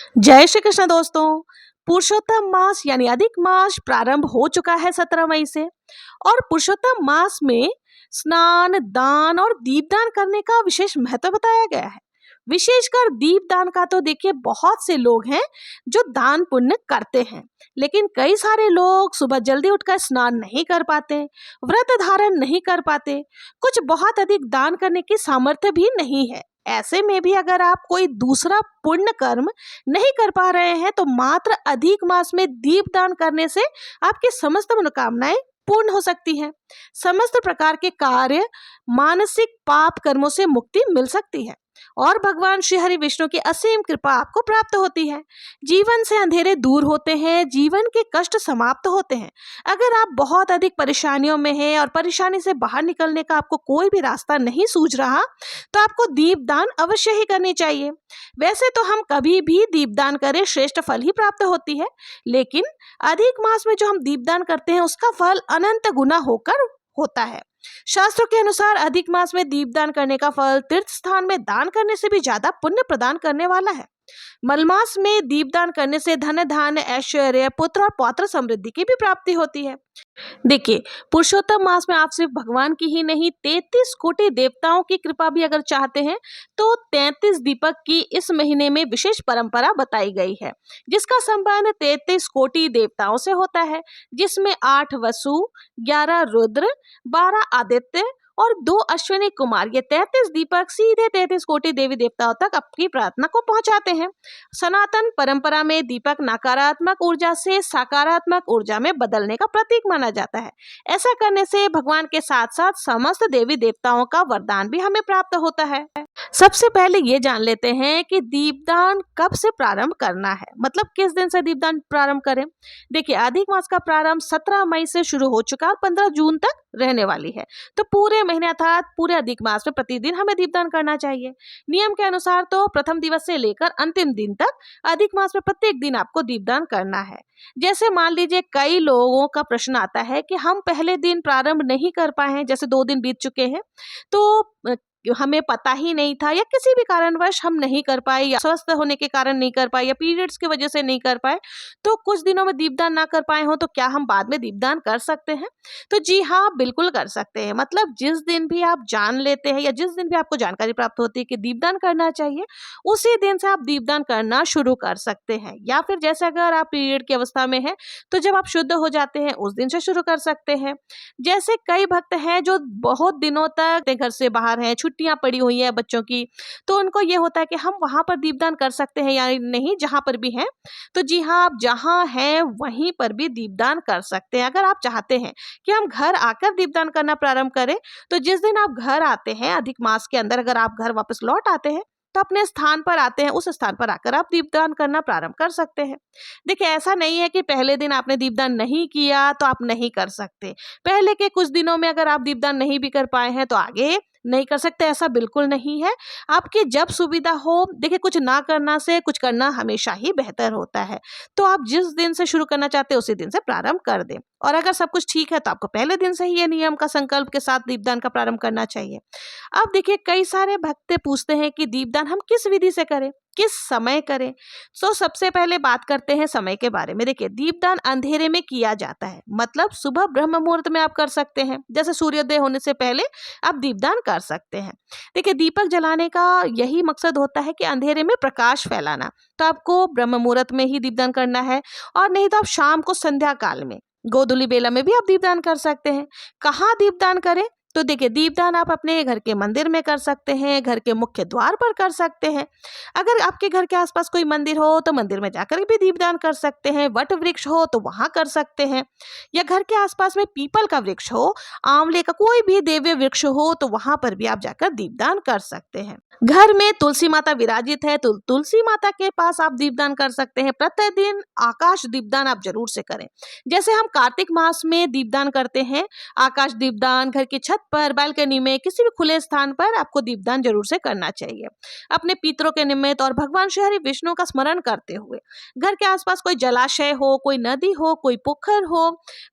जय श्री कृष्ण दोस्तों। पुरुषोत्तम मास यानी अधिक मास प्रारंभ हो चुका है 17 मई से। और पुरुषोत्तम मास में स्नान, दान और दीपदान करने का विशेष महत्व बताया गया है। विशेषकर दीपदान का तो देखिए बहुत से लोग हैं जो दान पुण्य करते हैं, लेकिन कई सारे लोग सुबह जल्दी उठकर स्नान नहीं कर पाते, व्रत धारण नहीं कर पाते, कुछ बहुत अधिक दान करने की सामर्थ्य भी नहीं है। ऐसे में भी अगर आप कोई दूसरा पुण्य कर्म नहीं कर पा रहे हैं तो मात्र अधिक मास में दीपदान करने से आपकी समस्त मनोकामनाएं पूर्ण हो सकती हैं। समस्त प्रकार के कार्य, मानसिक पाप कर्मों से मुक्ति मिल सकती है और भगवान श्री हरि विष्णु की असीम कृपा आपको प्राप्त होती है। जीवन से अंधेरे दूर होते हैं, जीवन के कष्ट समाप्त होते हैं। अगर आप बहुत अधिक परेशानियों में हैं और परेशानी से बाहर निकलने का आपको कोई भी रास्ता नहीं सूझ रहा, तो आपको दीपदान अवश्य ही करनी चाहिए। वैसे तो हम कभी भी दीपदान करें श्रेष्ठ फल ही प्राप्त होती है, लेकिन अधिक मास में जो हम दीपदान करते हैं उसका फल अनंत गुना होकर होता है। शास्त्रों के अनुसार अधिक मास में दीपदान करने का फल तीर्थ स्थान में दान करने से भी ज्यादा पुण्य प्रदान करने वाला है। मलमास में दीपदान करने से धन धान्य, ऐश्वर्य, पुत्र और पौत्र समृद्धि की भी प्राप्ति होती है। देखिए, पुरुषोत्तम मास में आप सिर्फ भगवान की ही नहीं 33 कोटि देवताओं की कृपा भी अगर चाहते हैं तो 33 दीपक की इस महीने में विशेष परंपरा बताई गई है, जिसका संबंध 33 कोटि देवताओं से होता है, जिसमें 8 वसु, 11 रुद्र, 12 आदित्य और 2 अश्विनी कुमार, ये 33 दीपक सीधे 33 कोटि देवी देवताओं तक अपनी प्रार्थना को पहुंचाते हैं। सनातन परंपरा में दीपक नकारात्मक ऊर्जा से सकारात्मक ऊर्जा में बदलने का प्रतीक माना जाता है। ऐसा करने से भगवान के साथ साथ समस्त देवी देवताओं का वरदान भी हमें प्राप्त होता है। सबसे पहले ये जान लेते हैं कि दीपदान कब से प्रारंभ करना है, मतलब किस दिन से दीपदान प्रारंभ करें। देखिए, अधिक मास का प्रारंभ 17 मई से शुरू हो चुका और 15 जून तक रहने वाली है। तो पूरे महीने अर्थात पूरे अधिक मास में प्रतिदिन हमें दीपदान करना चाहिए। नियम के अनुसार तो प्रथम दिवस से लेकर अंतिम दिन तक अधिक मास में प्रत्येक दिन आपको दीपदान करना है। जैसे मान लीजिए कई लोगों का प्रश्न आता है कि हम पहले दिन प्रारंभ नहीं कर पाए हैं, जैसे 2 दिन बीत चुके हैं, तो हमें पता ही नहीं था या किसी भी कारणवश हम नहीं कर पाए या स्वस्थ होने के कारण नहीं कर पाए या पीरियड्स की वजह से नहीं कर पाए, तो कुछ दिनों में दीपदान ना कर पाए हो तो क्या हम बाद में दीपदान कर सकते हैं? तो जी हाँ, बिल्कुल कर सकते हैं। मतलब जिस दिन भी आप जान लेते हैं या जिस दिन भी आपको जानकारी प्राप्त होती है कि दीपदान करना चाहिए, उसी दिन से आप दीपदान करना शुरू कर सकते हैं। या फिर जैसे अगर आप पीरियड की अवस्था में हैं तो जब आप शुद्ध हो जाते हैं उस दिन से शुरू कर सकते हैं। जैसे कई भक्त हैं जो बहुत दिनों तक अपने घर से बाहर हैं, छुट्टियां पड़ी हुई हैं बच्चों की, तो उनको ये होता है कि हम वहां पर दीपदान कर सकते हैं या नहीं, जहां पर भी हैं। तो जी हाँ, आप जहां हैं वहीं पर भी दीपदान कर सकते हैं। अगर आप चाहते हैं कि हम घर आकर दीपदान करना प्रारंभ करें, तो जिस दिन आप घर आते हैं अधिक मास के अंदर, अगर आप घर वापस लौट आते हैं तो अपने स्थान पर आते हैं, उस स्थान पर आकर आप दीपदान करना प्रारंभ कर सकते हैं। देखिए, ऐसा नहीं है कि पहले दिन आपने दीपदान नहीं किया तो आप नहीं कर सकते। पहले के कुछ दिनों में अगर आप दीपदान नहीं भी कर पाए हैं तो आगे नहीं कर सकते, ऐसा बिल्कुल नहीं है। आपकी जब सुविधा हो, देखिए कुछ ना करना से कुछ करना हमेशा ही बेहतर होता है। तो आप जिस दिन से शुरू करना चाहते हैं उसी दिन से प्रारंभ कर दें। और अगर सब कुछ ठीक है तो आपको पहले दिन से ही ये नियम का संकल्प के साथ दीपदान का प्रारंभ करना चाहिए। अब देखिए, कई सारे भक्त पूछते हैं कि दीपदान हम किस विधि से करें, किस समय करें। तो सबसे पहले बात करते हैं समय के बारे में। देखिए, दीपदान अंधेरे में किया जाता है, मतलब सुबह ब्रह्म मुहूर्त में आप कर सकते हैं, जैसे सूर्योदय होने से पहले आप दीपदान कर सकते हैं। देखिए, दीपक जलाने का यही मकसद होता है कि अंधेरे में प्रकाश फैलाना। तो आपको ब्रह्म मुहूर्त में ही दीपदान करना है, और नहीं तो आप शाम को संध्या काल में, गोधूली बेला में भी आप दीपदान कर सकते हैं। कहाँ दीपदान करें? तो देखिए, दीपदान आप अपने घर के मंदिर में कर सकते हैं, घर के मुख्य द्वार पर कर सकते हैं। अगर आपके घर के आसपास कोई मंदिर हो तो मंदिर में जाकर भी दीपदान कर सकते हैं। वट वृक्ष हो तो वहां कर सकते हैं, या घर के आसपास में पीपल का वृक्ष हो, आंवले का कोई भी देव्य वृक्ष हो तो वहां पर भी आप जाकर दीपदान कर सकते हैं। घर में तुलसी माता विराजित है तो तुलसी माता के पास आप दीपदान कर सकते हैं। प्रतिदिन आकाश दीपदान आप जरूर से करें। जैसे हम कार्तिक मास में दीपदान करते हैं, आकाश दीपदान घर की छत पर, बालकनी में, किसी भी खुले स्थान पर आपको दीपदान जरूर से करना चाहिए। अपने पितरों के निमित्त और भगवान श्री हरि विष्णु का स्मरण करते हुए घर के आसपास कोई जलाशय हो, कोई नदी हो, कोई पोखर हो,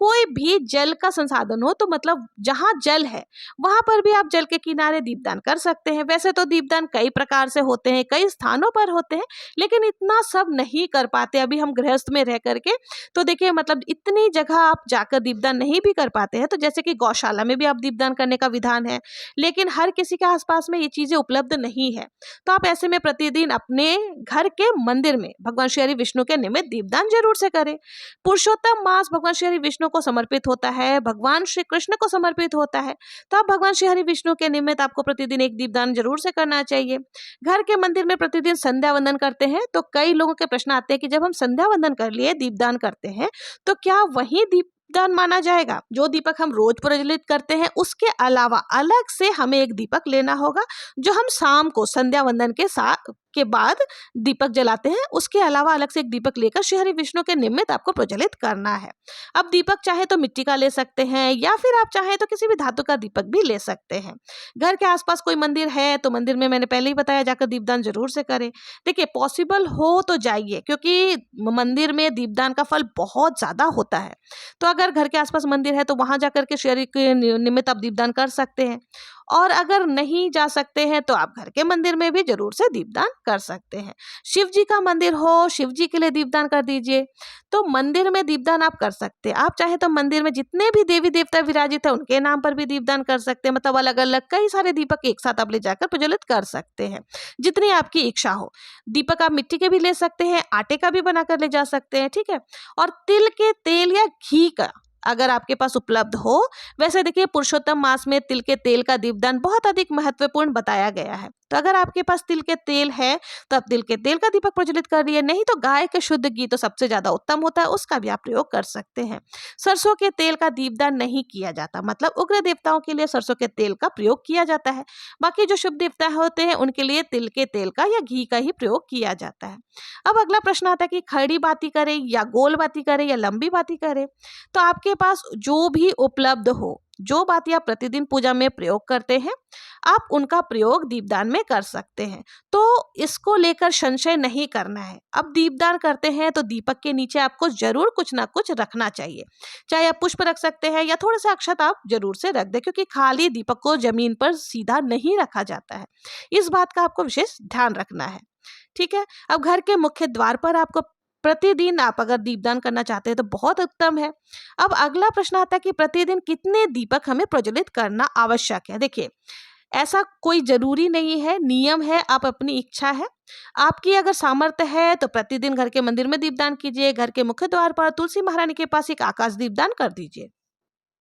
कोई भी जल का संसाधन हो, तो मतलब जहाँ जल है वहां पर भी आप जल के किनारे दीपदान कर सकते हैं। वैसे तो दीपदान कई प्रकार से होते हैं, कई स्थानों पर होते हैं, लेकिन इतना सब नहीं कर पाते अभी हम गृहस्थ में रह करके। तो देखिए मतलब इतनी जगह आप जाकर दीपदान नहीं भी कर पाते हैं, तो जैसे कि गौशाला में भी आप दीपदान करने का विधान है, लेकिन हर किसी के आसपास में ये चीजें उपलब्ध नहीं है। तो आप ऐसे में प्रतिदिन अपने घर के मंदिर में भगवान श्री हरि विष्णु के निमित्त दीपदान जरूर से करें। पुरुषोत्तम मास भगवान श्री हरि विष्णु को समर्पित होता है, भगवान श्री कृष्ण को समर्पित होता है, तो आप भगवान श्री हरि विष्णु के निमित्त आपको प्रतिदिन एक दीपदान जरूर से करना चाहिए। घर के मंदिर में प्रतिदिन संध्या वंदन करते हैं, तो कई लोगों के प्रश्न आते हैं कि जब हम संध्या वंदन कर लिए, दीपदान करते हैं, तो क्या वही दीपदान माना जाएगा? जो दीपक हम रोज प्रज्वलित करते हैं उसके अलावा अलग से हमें एक दीपक लेना होगा, जो हम शाम को संध्या वंदन के बाद दीपक जलाते हैं, उसके अलावा अलग से एक दीपक लेकर श्री हरि विष्णु के निमित्त आपको प्रज्वलित करना है। अब दीपक चाहे तो मिट्टी का ले सकते हैं, या फिर आप चाहे तो किसी भी धातु का दीपक भी ले सकते हैं। घर के आसपास कोई मंदिर है तो मंदिर में मैंने पहले ही बताया जाकर दीपदान जरूर से करें। देखिए पॉसिबल हो तो जाइए, क्योंकि मंदिर में दीपदान का फल बहुत ज्यादा होता है। तो अगर घर के आसपास मंदिर है तो वहां जाकर के श्री हरि के निमित्त आप दीपदान कर सकते हैं, और अगर नहीं जा सकते हैं तो आप घर के मंदिर में भी जरूर से दीपदान कर सकते हैं। शिव जी का मंदिर हो, शिव जी के लिए दीपदान कर दीजिए। तो मंदिर में दीपदान आप कर सकते हैं। आप चाहे तो मंदिर में जितने भी देवी देवता विराजित है उनके नाम पर भी दीपदान कर सकते हैं, मतलब अलग अलग कई सारे दीपक एक साथ आप ले जाकर प्रज्वलित कर सकते हैं, जितनी आपकी इच्छा हो। दीपक आप मिट्टी के भी ले सकते हैं, आटे का भी बनाकर ले जा सकते हैं, ठीक है। और तिल के तेल या घी का अगर आपके पास उपलब्ध हो, वैसे देखिए पुरुषोत्तम मास में तिल के तेल का दीपदान बहुत अधिक महत्वपूर्ण बताया गया है। तो अगर आपके पास तिल के तेल है तो आप तिल के तेल का दीपक प्रज्वलित कर दिए, नहीं तो गाय के शुद्ध घी तो सबसे ज्यादा उत्तम होता है, उसका भी आप प्रयोग कर सकते हैं। सरसों के तेल का दीपदान नहीं किया जाता, मतलब उग्र देवताओं के लिए सरसों के तेल का प्रयोग किया जाता है। बाकी जो शुभ देवता होते हैं उनके लिए तिल के तेल का या घी का ही प्रयोग किया जाता है। अब अगला प्रश्न आता है कि खड़ी बाती करें या गोल बाती करें या लंबी बाती करें। तो आपके पास जो भी उपलब्ध हो, जो बाती आप प्रतिदिन पूजा में प्रयोग करते हैं, आप उनका प्रयोग दीपदान में कर सकते हैं। तो इसको लेकर संशय नहीं करना है। अब दीपदान करते हैं तो दीपक के नीचे आपको जरूर कुछ ना कुछ रखना चाहिए, चाहे आप पुष्प रख सकते हैं या थोड़ा सा अक्षत आप जरूर से रख दें, क्योंकि खाली दीपक को जमीन पर सीधा नहीं रखा जाता है। इस बात का आपको विशेष ध्यान रखना है, ठीक है। अब घर के मुख्य द्वार पर आपको प्रतिदिन आप अगर दीपदान करना चाहते हैं तो बहुत उत्तम है। अब अगला प्रश्न आता है कि प्रतिदिन कितने दीपक हमें प्रज्वलित करना आवश्यक है। देखिए ऐसा कोई जरूरी नहीं है, नियम है, आप अपनी इच्छा है। आपकी अगर सामर्थ्य है तो प्रतिदिन घर के मंदिर में दीपदान कीजिए, घर के मुख्य द्वार पर तुलसी महारानी के पास एक आकाश दीपदान कर दीजिए,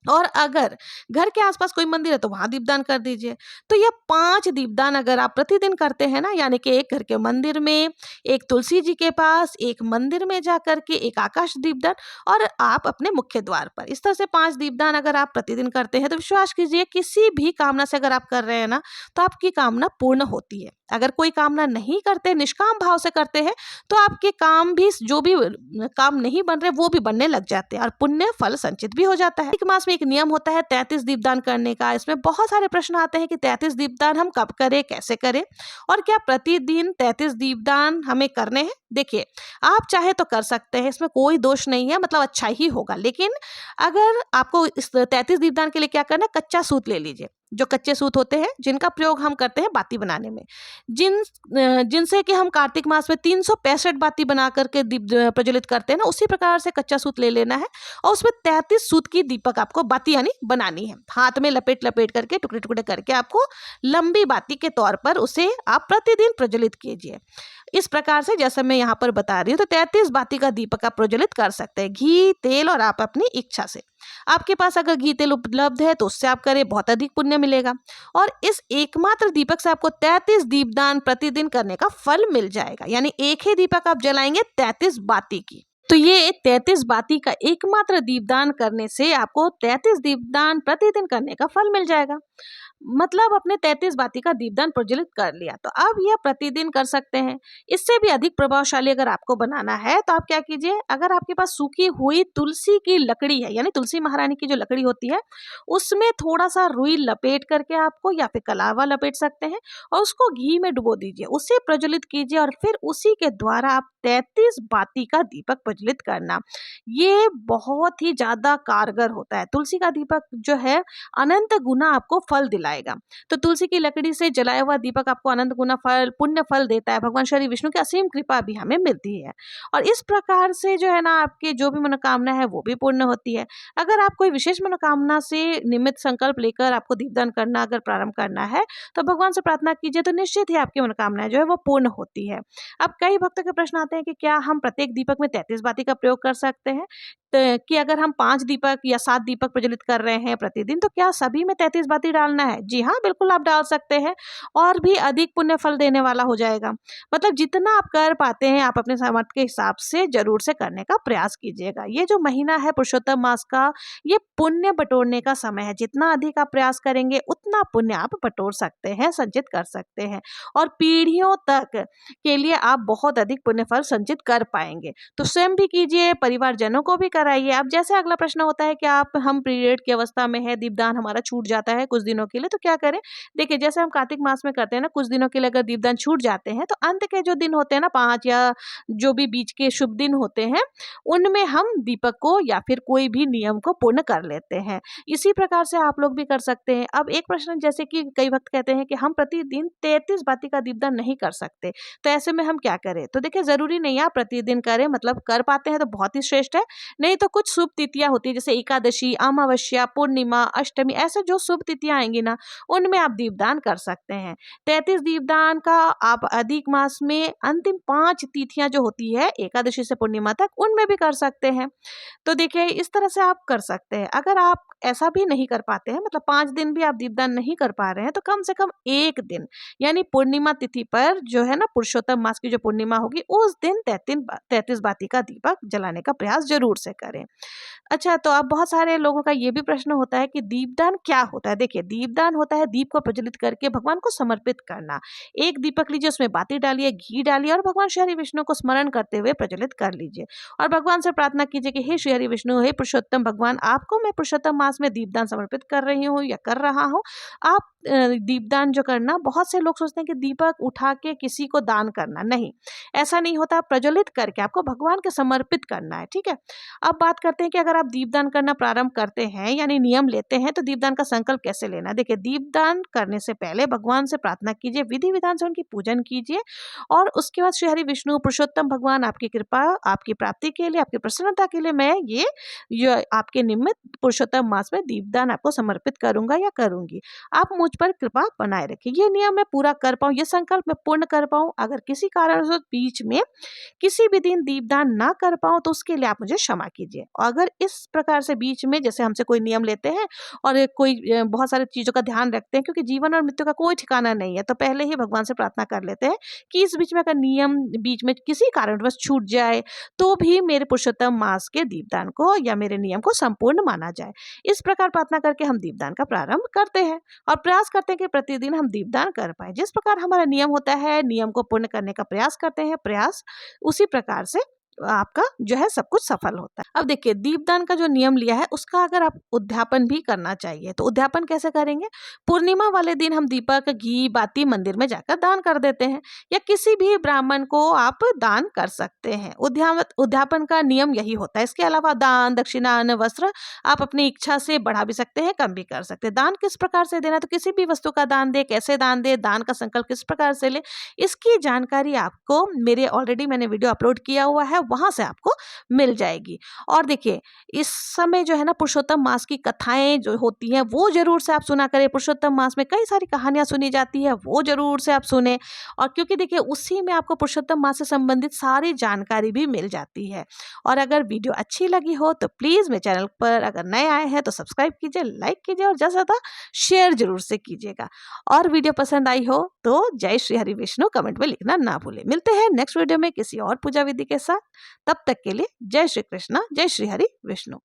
और अगर घर के आसपास कोई मंदिर है तो वहां दीपदान कर दीजिए। तो ये 5 दीपदान अगर आप प्रतिदिन करते हैं ना, यानी कि एक घर के मंदिर में, एक तुलसी जी के पास, एक मंदिर में जाकर के एक आकाश दीपदान, और आप अपने मुख्य द्वार पर, इस तरह से 5 दीपदान अगर आप प्रतिदिन करते हैं तो विश्वास कीजिए किसी भी कामना से अगर आप कर रहे हैं ना तो आपकी कामना पूर्ण होती है। अगर कोई कामना नहीं करते, निष्काम भाव से करते हैं, तो आपके काम भी, जो भी काम नहीं बन रहे वो भी बनने लग जाते हैं और पुण्य फल संचित भी हो जाता है। एक मास में एक नियम होता है 33 दीपदान करने का। इसमें बहुत सारे प्रश्न आते हैं कि 33 दीपदान हम कब करें, कैसे करें, और क्या प्रतिदिन 33 दीपदान हमें करने हैं। देखिए आप चाहे तो कर सकते हैं, इसमें कोई दोष नहीं है, मतलब अच्छा ही होगा। लेकिन अगर आपको इस 33 दीपदान के लिए क्या करना है, कच्चा सूत ले लीजिए, जो कच्चे सूत होते हैं जिनका प्रयोग हम करते हैं बाती बनाने में, जिनसे कि हम कार्तिक मास में 365 बाती बना करके दीप प्रज्वलित करते हैं ना, उसी प्रकार से कच्चा सूत ले लेना है और उसमें 33 सूत की दीपक आपको बाती यानी बनानी है। हाथ में लपेट लपेट करके टुकड़े टुकड़े करके आपको लंबी बाती के तौर पर उसे आप प्रतिदिन प्रज्वलित कीजिए। इस प्रकार से जैसे मैं यहाँ पर बता रही हूँ, तो 33 बाती का दीपक आप प्रज्वलित कर सकते हैं, घी तेल और आप अपनी इच्छा से। आपके पास अगर घी तेल उपलब्ध है तो उससे आप करें, बहुत अधिक पुण्य मिलेगा, और इस एकमात्र दीपक से आपको 33 दीपदान प्रतिदिन करने का फल मिल जाएगा। यानी एक ही दीपक आप जलाएंगे 33 बाती की, तो ये 33 बाती का एकमात्र दीपदान करने से आपको 33 दीपदान प्रतिदिन करने का फल मिल जाएगा। मतलब अपने 33 बाती का दीपदान प्रज्वलित कर लिया। तो अब यह प्रतिदिन कर सकते हैं। इससे भी अधिक प्रभावशाली अगर आपको बनाना है तो आप क्या कीजिए, अगर आपके पास सूखी हुई तुलसी की लकड़ी है, यानी तुलसी महारानी की जो लकड़ी होती है, उसमें थोड़ा सा रुई लपेट करके आपको या फिर कलावा लपेट सकते हैं और उसको घी में डुबो दीजिए, उसे प्रज्वलित कीजिए और फिर उसी के द्वारा आप 33 बाती का दीपक प्रज्वलित करना। ये बहुत ही ज़्यादा कारगर होता है। तुलसी का दीपक जो है अनंत गुना आपको फल दिलाएगा। तो तुलसी की लकड़ी से जलाया हुआ दीपक आपको अनंत गुना फल, पुण्य फल देता है। भगवान श्री विष्णु की असीम कृपा भी हमें मिलती है और इस प्रकार से जो है ना, आपकी जो भी मनोकामना है वो भी पूर्ण होती है। अगर आप कोई विशेष मनोकामना से निमित्त संकल्प लेकर आपको दीपदान करना अगर प्रारंभ करना है तो भगवान से प्रार्थना कीजिए, तो निश्चित ही आपकी मनोकामना जो है वो पूर्ण होती है। अब कई भक्तों के प्रश्न आते हैं कि क्या हम प्रत्येक दीपक में 33 बाती का प्रयोग कर सकते हैं? कि अगर हम 5 दीपक या 7 दीपक प्रज्वलित कर रहे हैं प्रतिदिन, तो क्या सभी में 33 बाती डालना है? जी हाँ, बिल्कुल आप डाल सकते हैं और भी अधिक पुण्य फल देने वाला हो जाएगा। मतलब जितना आप कर पाते हैं, आप अपने सामर्थ्य के हिसाब से ज़रूर से करने का प्रयास कीजिएगा। ये जो महीना है पुरुषोत्तम मास का, ये पुण्य बटोरने का समय है। जितना अधिक आप प्रयास करेंगे, उतना पुण्य आप बटोर सकते हैं, संचित कर सकते हैं और पीढ़ियों तक के लिए आप बहुत अधिक पुण्य फल संचित कर पाएंगे। तो स्वयं भी कीजिए, परिवारजनों को भी कराइए। अब जैसे अगला प्रश्न होता है कि हम पीरियड की अवस्था में है, दीपदान हमारा छूट जाता है कुछ दिनों के लिए, तो क्या करें? देखिए, जैसे हम कार्तिक मास में करते हैं ना, कुछ दिनों के लिए अगर दीपदान छूट जाते हैं तो अंत के जो दिन होते हैं ना, 5 या जो भी बीच के शुभ दिन होते हैं, उनमें हम दीपक को या फिर कोई भी नियम को पूर्ण कर लेते हैं। इसी प्रकार से आप लोग भी कर सकते हैं। अब एक प्रश्न, जैसे कि कई भक्त कहते हैं कि हम प्रतिदिन 33 बाती का दीपदान नहीं कर सकते, तो ऐसे में हम क्या करें? तो देखिए, जरूरी नहीं है आप प्रतिदिन करें, मतलब कर पाते हैं तो बहुत ही श्रेष्ठ है, नहीं तो कुछ शुभ तिथियां होती है जैसे एकादशी, अमावस्या, पूर्णिमा, अष्टमी, ऐसे जो शुभ तिथियां आएंगी ना, उनमें आप दीपदान कर सकते हैं। 33 दीपदान का आप अधिक मास में अंतिम 5 तिथियां जो होती है एकादशी से पूर्णिमा तक, उनमें भी कर सकते हैं। तो देखिए, इस तरह से आप कर सकते हैं। अगर आप ऐसा भी नहीं कर पाते हैं, मतलब 5 दिन भी आप दीपदान नहीं कर पा रहे हैं, तो कम से कम 1 दिन, यानी पूर्णिमा तिथि पर जो है ना, पुरुषोत्तम मास की जो पूर्णिमा होगी, उस दिन 33 बाती का दीपक जलाने का प्रयास जरूर से करें। अच्छा, तो अब बहुत सारे लोगों का ये भी प्रश्न होता है कि दीपदान क्या होता है? देखिए, दीपदान होता है दीप को प्रज्वलित करके भगवान को समर्पित करना। एक दीपक लीजिए, उसमें बाती डालिए, घी डालिए और भगवान श्री हरि विष्णु को स्मरण करते हुए प्रज्वलित कर लीजिए और भगवान से प्रार्थना कीजिए कि हे श्री हरि विष्णु, हे पुरुषोत्तम भगवान, आपको मैं पुरुषोत्तम मास में दीपदान समर्पित कर रही हूँ या कर रहा हूँ। आप दीपदान जो करना, बहुत से लोग सोचते हैं कि दीपक उठा के किसी को दान करना, नहीं, ऐसा नहीं होता। प्रज्वलित करके आपको भगवान के समर्पित करना है, ठीक है। अब बात करते हैं कि अगर आप दीपदान करना प्रारंभ करते हैं, यानी नियम लेते हैं, तो दीपदान का संकल्प कैसे लेना है? देखिए, दीपदान करने से पहले भगवान से प्रार्थना कीजिए, विधि विधान से उनकी पूजन कीजिए और उसके बाद श्री हरि विष्णु पुरुषोत्तम भगवान, आपकी कृपा, आपकी प्राप्ति के लिए, आपकी प्रसन्नता के लिए मैं ये आपके निमित्त पुरुषोत्तम मास में दीपदान आपको समर्पित करूंगा या करूंगी। आप मुझ पर कृपा बनाए रखिए। ये नियम मैं पूरा कर पाऊं, ये संकल्प मैं पूर्ण कर पाऊं। अगर किसी कारणवश बीच में किसी भी दिन दीपदान ना कर पाऊं, तो उसके लिए आप मुझे क्षमा कीजिए। और अगर इस प्रकार से बीच में जैसे हमसे कोई नियम लेते हैं और कोई बहुत सारी चीजों का ध्यान रखते हैं, क्योंकि जीवन और मृत्यु का कोई ठिकाना नहीं है, तो पहले ही भगवान से प्रार्थना कर लेते हैं कि इस बीच में अगर नियम बीच में किसी कारणवश छूट जाए, तो भी मेरे पुरुषोत्तम मास के दीपदान को या मेरे नियम को संपूर्ण माना जाए। इस प्रकार प्रार्थना करके हम दीपदान का प्रारंभ करते हैं और प्रयास करते हैं कि प्रतिदिन हम दीपदान कर पाए। जिस प्रकार हमारा नियम होता है, नियम को पूर्ण करने का प्रयास करते हैं, प्रयास उसी प्रकार से आपका जो है सब कुछ सफल होता है। अब देखिए, दीपदान का जो नियम लिया है उसका अगर आप उद्यापन भी करना चाहिए, तो उद्यापन कैसे करेंगे? पूर्णिमा वाले दिन हम दीपक, घी, बाती मंदिर में जाकर दान कर देते हैं या किसी भी ब्राह्मण को आप दान कर सकते हैं। उद्यापन का नियम यही होता है। इसके अलावा दान, दक्षिणा, अन्न, वस्त्र आप अपनी इच्छा से बढ़ा भी सकते हैं, कम भी कर सकते हैं। दान किस प्रकार से देना, तो किसी भी वस्तु का दान दे, कैसे दान दे, दान का संकल्प किस प्रकार से ले, इसकी जानकारी आपको मैंने वीडियो अपलोड किया हुआ है, वहां से आपको मिल जाएगी। और देखिए, इस समय जो है ना, पुरुषोत्तम मास की कथाएं जो होती हैं वो जरूर से आप सुना करें। पुरुषोत्तम मास में कई सारी कहानियां सुनी जाती है, वो जरूर से आप सुने। और क्योंकि देखिए, उसी में आपको पुरुषोत्तम मास से संबंधित सारी जानकारी भी मिल जाती है। और अगर वीडियो अच्छी लगी हो तो प्लीज मेरे चैनल पर अगर नए आए हैं तो सब्सक्राइब कीजिए, लाइक कीजिए और ज्यादा से ज्यादा शेयर जरूर से कीजिएगा। और वीडियो पसंद आई हो तो जय श्री हरि विष्णु कमेंट में लिखना ना भूलें। मिलते हैं नेक्स्ट वीडियो में किसी और पूजा विधि के साथ। तब तक के लिए जय श्री कृष्णा, जय श्री हरि विष्णु।